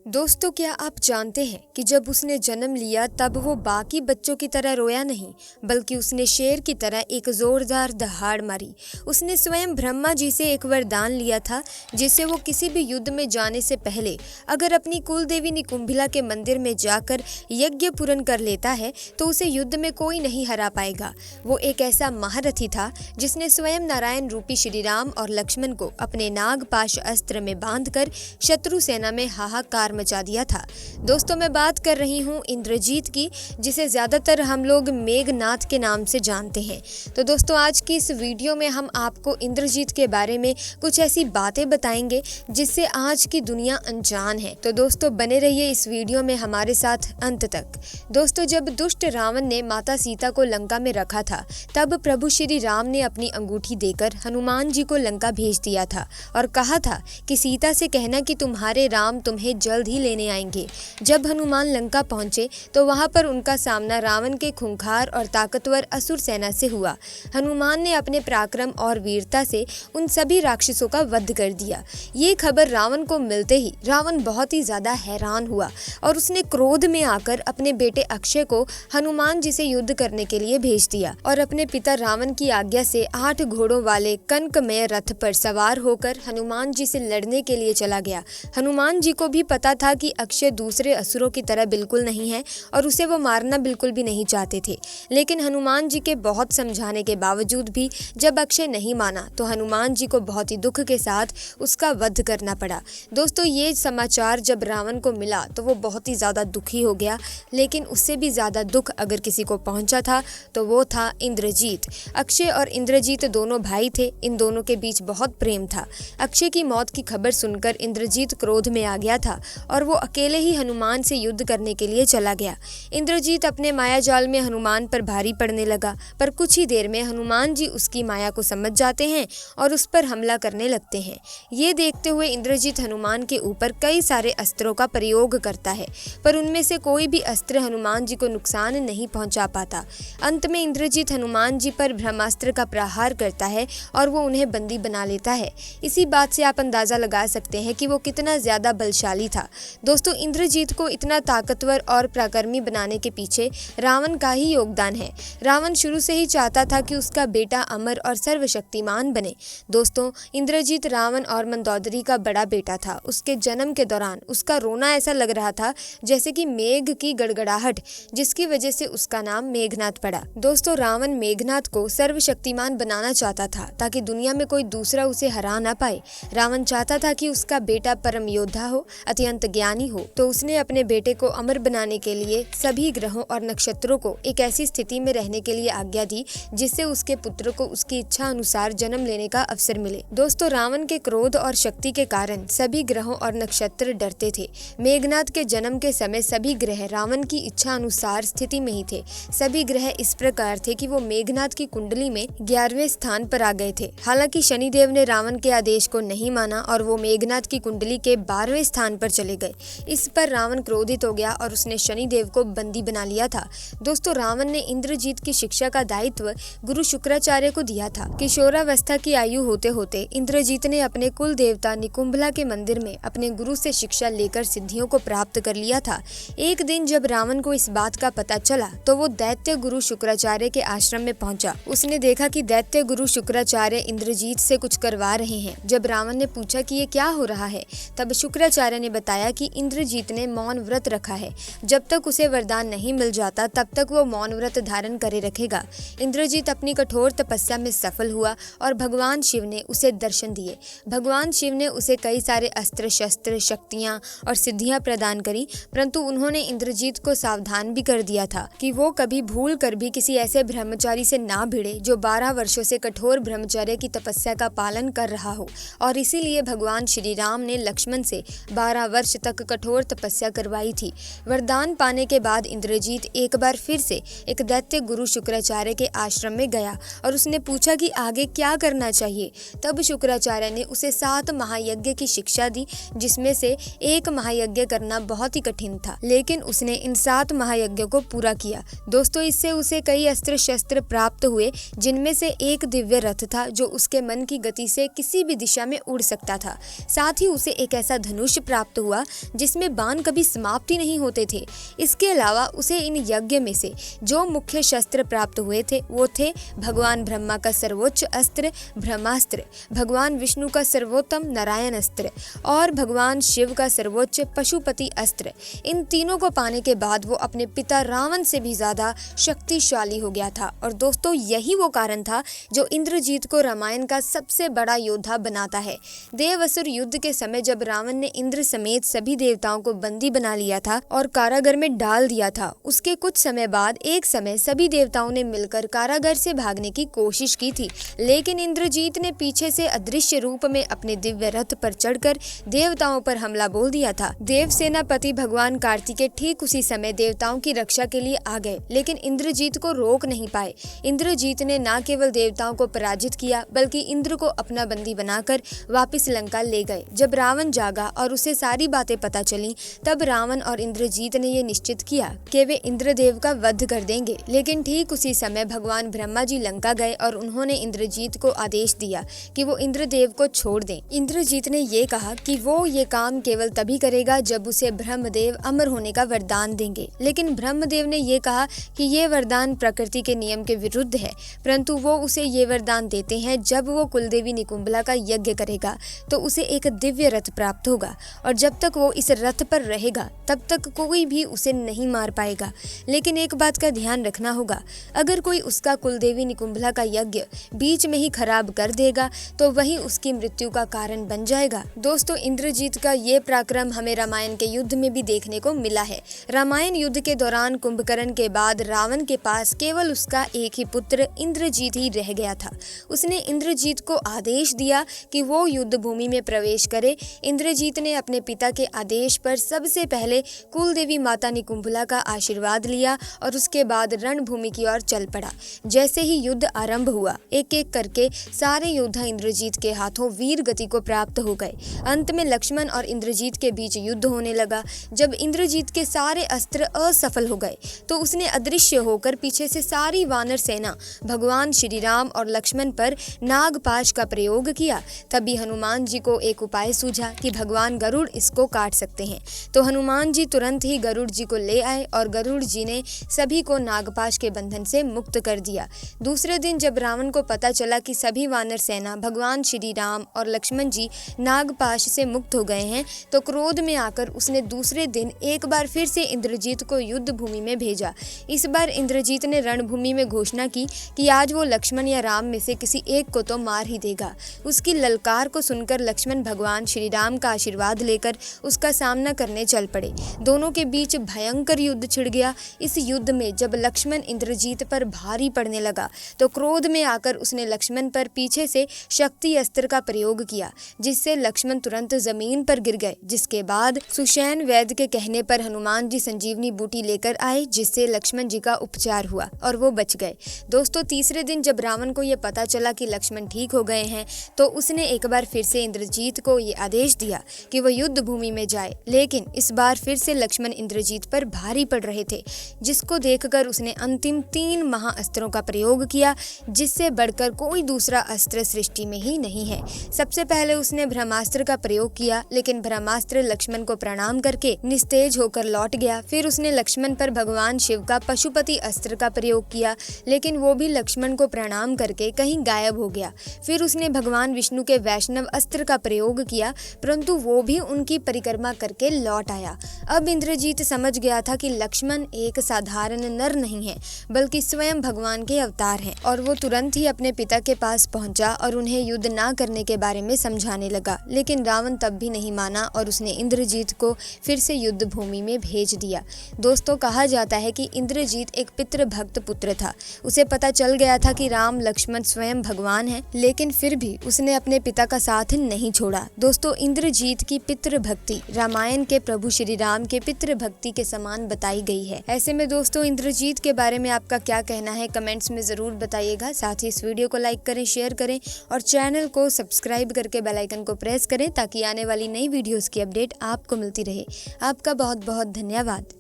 दोस्तों, क्या आप जानते हैं कि जब उसने जन्म लिया तब वो बाकी बच्चों की तरह रोया नहीं, बल्कि उसने शेर की तरह एक जोरदार दहाड़ मारी। उसने स्वयं ब्रह्मा जी से एक वरदान लिया था, जिससे वो किसी भी युद्ध में जाने से पहले अगर अपनी कुल देवी निकुंभिला के मंदिर में जाकर यज्ञ पूर्ण कर लेता है तो उसे युद्ध में कोई नहीं हरा पाएगा। वो एक ऐसा महारथी था जिसने स्वयं नारायण रूपी श्री राम और लक्ष्मण को अपने नागपाश अस्त्र में बांधकर शत्रु सेना में हाहाकार मचा दिया था। दोस्तों, मैं बात कर रही हूँ इंद्रजीत की, जिसे ज्यादातर हम लोग मेघनाथ के नाम से जानते हैं। तो दोस्तों, आज की इस वीडियो में हम आपको इंद्रजीत के बारे में कुछ ऐसी बातें बताएंगे जिससे आज की दुनिया अनजान है। तो दोस्तों, बने रहिए इस वीडियो में हमारे साथ अंत तक। दोस्तों, जब दुष्ट रावण ने माता सीता को लंका में रखा था, तब प्रभु श्री राम ने अपनी अंगूठी देकर हनुमान जी को लंका भेज दिया था और कहा था कि सीता से कहना कि तुम्हारे राम तुम्हें जल्द ही लेने आएंगे। जब हनुमान लंका पहुंचे तो वहां पर उनका सामना रावण के खूंखार और ताकतवर असुर सेना से हुआ। हनुमान ने अपने पराक्रम और वीरता से उन सभी राक्षसों का वध कर दिया। ये खबर रावण को मिलते ही रावण बहुत ही ज्यादा हैरान हुआ और उसने क्रोध में आकर अपने बेटे अक्षय को हनुमान जी से युद्ध करने के लिए भेज दिया और अपने पिता रावण की आज्ञा से 8 घोड़ों वाले कनकमय रथ पर सवार होकर हनुमान जी से लड़ने के लिए चला गया। हनुमान जी को भी पता था कि अक्षय दूसरे असुरों की तरह बिल्कुल नहीं है और उसे वो मारना बिल्कुल भी नहीं चाहते थे, लेकिन हनुमान जी के बहुत समझाने के बावजूद भी जब अक्षय नहीं माना तो हनुमान जी को बहुत ही दुख के साथ उसका वध करना पड़ा। दोस्तों, ये समाचार जब रावण को मिला तो वो बहुत ही ज्यादा दुखी हो गया, लेकिन उससे भी ज्यादा दुख अगर किसी को पहुंचा था तो वो था इंद्रजीत। अक्षय और इंद्रजीत दोनों भाई थे। इन दोनों के बीच बहुत प्रेम था। अक्षय की मौत की खबर सुनकर इंद्रजीत क्रोध में आ गया था और वो अकेले ही हनुमान से युद्ध करने के लिए चला गया। इंद्रजीत अपने माया जाल में हनुमान पर भारी पड़ने लगा, पर कुछ ही देर में हनुमान जी उसकी माया को समझ जाते हैं और उस पर हमला करने लगते हैं। ये देखते हुए इंद्रजीत हनुमान के ऊपर कई सारे अस्त्रों का प्रयोग करता है, पर उनमें से कोई भी अस्त्र हनुमान जी को नुकसान नहीं पहुंचा पाता। अंत में इंद्रजीत हनुमान जी पर ब्रह्मास्त्र का प्रहार करता है और वो उन्हें बंदी बना लेता है। इसी बात से आप अंदाजा लगा सकते हैं कि वो कितना ज्यादा बलशाली था। दोस्तों, इंद्रजीत को इतना ताकतवर और पराक्रमी बनाने के पीछे रावण का ही योगदान है। रावण शुरू से ही चाहता था कि उसका बेटा अमर और सर्वशक्तिमान बने। दोस्तों, इंद्रजीत रावण और मंदोदरी का बड़ा बेटा था। उसके जन्म के दौरान उसका रोना ऐसा लग रहा था जैसे कि मेघ की गड़गड़ाहट, जिसकी वजह से उसका नाम मेघनाथ पड़ा। दोस्तों, रावण मेघनाथ को सर्वशक्तिमान बनाना चाहता था ताकि दुनिया में कोई दूसरा उसे हरा ना पाए। रावण चाहता था कि उसका बेटा परम योद्धा हो, अत्यंत ज्ञानी हो। तो उसने अपने बेटे को अमर बनाने के लिए सभी ग्रहों और नक्षत्रों को एक ऐसी स्थिति में रहने के लिए आज्ञा दी जिससे उसके पुत्र को उसकी इच्छा अनुसार जन्म लेने का अवसर मिले। दोस्तों, रावण के क्रोध और शक्ति के कारण सभी ग्रहों और नक्षत्र डरते थे। मेघनाथ के जन्म के समय सभी ग्रह रावण की इच्छा अनुसार स्थिति में ही थे। सभी ग्रह इस प्रकार थे कि वो मेघनाथ की कुंडली में 11वें स्थान पर आ गए थे। हालांकि शनिदेव ने रावण के आदेश को नहीं माना और वो मेघनाथ की कुंडली के 12वें स्थान पर चले गए। इस पर रावण क्रोधित हो गया और उसने शनिदेव को बंदी बना लिया था। दोस्तों, रावण ने इंद्रजीत की शिक्षा का दायित्व गुरु शुक्राचार्य को दिया था। किशोरावस्था की आयु होते होते इंद्रजीत ने अपने कुल देवता निकुंभला के मंदिर में अपने गुरु से शिक्षा लेकर सिद्धियों को प्राप्त कर लिया था। एक दिन जब रावण को इस बात का पता चला तो वो दैत्य गुरु शुक्राचार्य के आश्रम में पहुंचा। उसने देखा कि दैत्य गुरु शुक्राचार्य इंद्रजीत से कुछ करवा रहे हैं। जब रावण ने पूछा कि ये क्या हो रहा है, तब शुक्राचार्य ने बताया कि इंद्रजीत ने मौन व्रत रखा है। जब तक उसे वरदान नहीं मिल जाता तब तक वो मौन व्रत धारण करे रखेगा। इंद्रजीत अपनी कठोर तपस्या में सफल हुआ और भगवान शिव ने उसे दर्शन दिए। भगवान शिव ने उसे कई सारे अस्त्र शस्त्र, शक्तियां और सिद्धियां प्रदान करी, परंतु उन्होंने इंद्रजीत को सावधान भी कर दिया था कि वो कभी भूल कर भी किसी ऐसे ब्रह्मचारी से ना भिड़े जो 12 वर्षों से कठोर ब्रह्मचर्य की तपस्या का पालन कर रहा हो। और इसीलिए भगवान श्री राम ने लक्ष्मण से 12 वर्ष तक कठोर तपस्या करवाई थी। वरदान पाने के बाद इंद्रजीत एक बार फिर से एक दैत्य गुरु शुक्राचार्य के आश्रम में गया और उसने पूछा कि आगे क्या करना चाहिए। तब शुक्राचार्य ने उसे 7 महायज्ञ की शिक्षा दी, जिसमें से एक महायज्ञ करना बहुत ही कठिन था, लेकिन उसने इन 7 महायज्ञों को पूरा किया। दोस्तों, इससे उसे कई अस्त्र शस्त्र प्राप्त हुए, जिनमें से एक दिव्य रथ था जो उसके मन की गति से किसी भी दिशा में उड़ सकता था। साथ ही उसे एक ऐसा धनुष प्राप्त हुआ हुआ जिसमें बाण कभी समाप्त ही नहीं होते थे। इसके अलावा उसे इन यज्ञ में से जो मुख्य शस्त्र प्राप्त हुए थे वो थे भगवान ब्रह्मा का सर्वोच्च अस्त्र ब्रह्मास्त्र, भगवान विष्णु का सर्वोत्तम नारायण अस्त्र और भगवान शिव का सर्वोच्च पशुपति अस्त्र। इन तीनों को पाने के बाद वो अपने पिता रावण से भी ज्यादा शक्तिशाली हो गया था। और दोस्तों यही वो कारण था जो इंद्रजीत को रामायण का सबसे बड़ा योद्धा बनाता है। देव असुर युद्ध के समय जब रावण ने इंद्र समेत सभी देवताओं को बंदी बना लिया था और कारागार में डाल दिया था, उसके कुछ समय बाद एक समय सभी देवताओं ने मिलकर कारागार से भागने की कोशिश की थी, लेकिन इंद्रजीत ने पीछे से अदृश्य रूप में अपने दिव्य रथ पर चढ़कर देवताओं पर हमला बोल दिया था। देव सेनापति भगवान कार्तिकेय ठीक उसी समय देवताओं की रक्षा के लिए आ गए, लेकिन इंद्रजीत को रोक नहीं पाए। इंद्रजीत ने न केवल देवताओं को पराजित किया बल्कि इंद्र को अपना बंदी बनाकर वापस लंका ले गए। जब रावण जागा और उसे सारी बातें पता चली, तब रावण और इंद्रजीत ने ये निश्चित किया कि वे इंद्रदेव का वध कर देंगे। लेकिन ठीक उसी समय भगवान ब्रह्मा जी लंका गए और उन्होंने इंद्रजीत को आदेश दिया कि वो इंद्रदेव को छोड़ दें। इंद्रजीत ने ये कहा कि वो ये काम केवल तभी करेगा जब उसे ब्रह्मदेव अमर होने का वरदान देंगे, लेकिन ब्रह्मदेव ने ये कहा कि ये वरदान प्रकृति के नियम के विरुद्ध है, परंतु वो उसे ये वरदान देते हैं जब वो कुलदेवी निकुंभला का यज्ञ करेगा तो उसे एक दिव्य रथ प्राप्त होगा और जब तक वो इस रथ पर रहेगा तब तक कोई भी उसे नहीं मार पाएगा। लेकिन एक बात का ध्यान रखना होगा, अगर कोई उसका कुलदेवी निकुंभला का यज्ञ बीच में ही खराब कर देगा तो वही उसकी मृत्यु का कारण बन जाएगा। दोस्तों इंद्रजीत का ये पराक्रम हमें रामायण के युद्ध में भी देखने को मिला है। रामायण युद्ध के दौरान कुंभकर्ण के बाद रावण के पास केवल उसका एक ही पुत्र इंद्रजीत ही रह गया था। उसने इंद्रजीत को आदेश दिया कि वो युद्ध भूमि में प्रवेश करे। इंद्रजीत ने अपने पिता के आदेश पर सबसे पहले कुलदेवी माता निकुंभला का आशीर्वाद लिया और उसके बाद रणभूमि की ओर चल पड़ा। जैसे ही युद्ध आरंभ हुआ, एक एक करके सारे योद्धा इंद्रजीत के हाथों वीर गति को प्राप्त हो गए। अंत में लक्ष्मण और इंद्रजीत के बीच युद्ध होने लगा। जब इंद्रजीत के सारे अस्त्र असफल हो गए तो उसने अदृश्य होकर पीछे से सारी वानर सेना भगवान श्री राम और लक्ष्मण पर नागपाश का प्रयोग किया। तभी हनुमान जी को एक उपाय सूझा कि भगवान गरुड़ इसको काट सकते हैं, तो हनुमान जी तुरंत ही गरुड़ जी को ले आए और गरुड़ जी ने सभी को नागपाश के बंधन से मुक्त कर दिया। दूसरे दिन जब रावण को पता चला कि सभी वानर सेना भगवान श्री राम और लक्ष्मण जी नागपाश से मुक्त हो गए हैं, तो क्रोध में आकर उसने दूसरे दिन एक बार फिर से इंद्रजीत को युद्ध भूमि में भेजा। इस बार इंद्रजीत ने रणभूमि में घोषणा की कि आज वो लक्ष्मण या राम में से किसी एक को तो मार ही देगा। उसकी ललकार को सुनकर लक्ष्मण भगवान श्री राम का आशीर्वाद लेकर उसका सामना करने चल पड़े। दोनों के बीच भयंकर युद्ध छिड़ गया। इस युद्ध में जब लक्ष्मण इंद्रजीत पर भारी पड़ने लगा तो क्रोध में आकर उसने लक्ष्मण पर पीछे से शक्ति अस्त्र का प्रयोग किया, जिससे लक्ष्मण तुरंत जमीन पर गिर गए। जिसके बाद सुषैण वैद्य के कहने पर हनुमान जी संजीवनी बूटी लेकर आए, जिससे लक्ष्मण जी का उपचार हुआ और वो बच गए। दोस्तों तीसरे दिन जब रावण को यह पता चला कि लक्ष्मण ठीक हो गए हैं, तो उसने एक बार फिर से इंद्रजीत को ये आदेश दिया कि वो युद्ध भूमि में जाए। लेकिन इस बार फिर से लक्ष्मण इंद्रजीत पर भारी पड़ रहे थे, जिसको देखकर उसने अंतिम 3 महाअस्त्रों का प्रयोग किया, जिससे बढ़कर कोई दूसरा अस्त्र सृष्टि में ही नहीं है। सबसे पहले उसने ब्रह्मास्त्र का प्रयोग किया, लेकिन ब्रह्मास्त्र लक्ष्मण को प्रणाम करके निस्तेज होकर लौट गया। फिर उसने लक्ष्मण पर भगवान शिव का पशुपति अस्त्र का प्रयोग किया, लेकिन वो भी लक्ष्मण को प्रणाम करके कहीं गायब हो गया। फिर उसने भगवान विष्णु के वैष्णव अस्त्र का प्रयोग किया, परंतु वो भी उनकी परिक्रमा करके लौट आया। अब इंद्रजीत समझ गया था कि लक्ष्मण एक साधारण नर नहीं है, बल्कि स्वयं भगवान के अवतार हैं, और वो तुरंत ही अपने पिता के पास पहुंचा और उन्हें युद्ध ना करने के बारे में समझाने लगा। लेकिन रावण तब भी नहीं माना और उसने इंद्रजीत को फिर से युद्ध भूमि में भेज दिया। दोस्तों कहा जाता है कि इंद्रजीत एक पितृभक्त पुत्र था। उसे पता चल गया था कि राम लक्ष्मण स्वयं भगवान हैं, लेकिन फिर भी उसने अपने पिता का साथ नहीं छोड़ा। दोस्तों इंद्रजीत की पितृभक्ति रामायण के प्रभु श्री राम के पितृभक्ति के समान बताई गई है। ऐसे में दोस्तों इंद्रजीत के बारे में आपका क्या कहना है, कमेंट्स में जरूर बताइएगा। साथ ही इस वीडियो को लाइक करें, शेयर करें और चैनल को सब्सक्राइब करके बेल आइकन को प्रेस करें, ताकि आने वाली नई वीडियोस की अपडेट आपको मिलती रहे। आपका बहुत बहुत धन्यवाद।